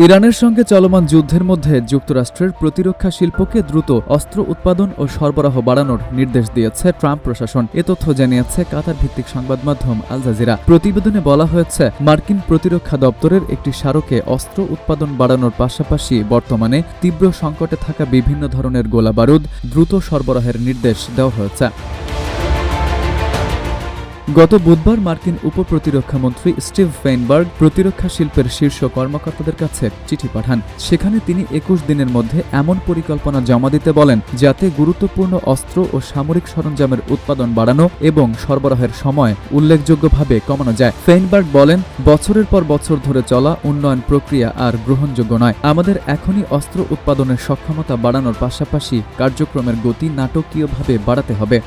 ইরানের সঙ্গে চলমান যুদ্ধের মধ্যে যুক্তরাষ্ট্রের প্রতিরক্ষা শিল্পকে দ্রুত অস্ত্র উৎপাদন ও সরবরাহ বাড়ানোর নির্দেশ দিয়েছে ট্রাম্প প্রশাসন। এ তথ্য জানিয়েছে কাতার ভিত্তিক সংবাদ মাধ্যম আল জাজিরা। প্রতিবেদনে বলা হয়েছে, মার্কিন প্রতিরক্ষা দপ্তরের একটি স্মারকে অস্ত্র উৎপাদন বাড়ানোর পাশাপাশি বর্তমানে তীব্র সংকটে থাকা বিভিন্ন ধরনের গোলাবারুদ দ্রুত সরবরাহের নির্দেশ দেওয়া হয়েছে। গত বুধবার মার্কিন উপপ্রতিরক্ষামন্ত্রী স্টিভ ফেইনবার্গ প্রতিরক্ষা শিল্পের শীর্ষ কর্মকর্তাদের কাছে চিঠি পাঠান। সেখানে তিনি ২১ দিনের মধ্যে এমন পরিকল্পনা জমা দিতে বলেন যাতে গুরুত্বপূর্ণ অস্ত্র ও সামরিক সরঞ্জামের উৎপাদন বাড়ানো এবং সরবরাহের সময় উল্লেখযোগ্যভাবে কমানো যায়। ফেইনবার্গ বলেন, বছরের পর বছর ধরে চলা উন্নয়ন প্রক্রিয়া আর গ্রহণযোগ্য নয়। আমাদের এখনই অস্ত্র উৎপাদনের সক্ষমতা বাড়ানোর পাশাপাশি কার্যক্রমের গতি নাটকীয়ভাবে বাড়াতে হবে।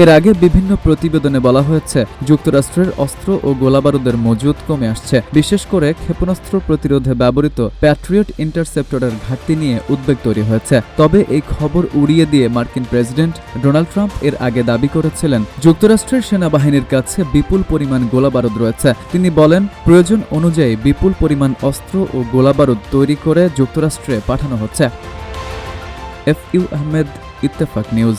এর আগে বিভিন্ন প্রতিবেদনে বলা হয়েছে, যুক্তরাষ্ট্রের অস্ত্র ও গোলাবারুদের মজুত কমে আসছে। বিশেষ করে ক্ষেপণাস্ত্র প্রতিরোধে ব্যবহৃত প্যাট্রিয়ট ইন্টারসেপ্টরের ঘাটতি নিয়ে উদ্বেগ তৈরি হয়েছে। তবে এই খবর উড়িয়ে দিয়ে মার্কিন প্রেসিডেন্ট ডোনাল্ড ট্রাম্প এর আগে দাবি করেছিলেন, যুক্তরাষ্ট্রের সেনাবাহিনীর কাছে বিপুল পরিমাণ গোলাবারুদ রয়েছে। তিনি বলেন, প্রয়োজন অনুযায়ী বিপুল পরিমাণ অস্ত্র ও গোলাবারুদ তৈরি করে যুক্তরাষ্ট্রে পাঠানো হচ্ছে। FU Ahmed, Ittefaq news.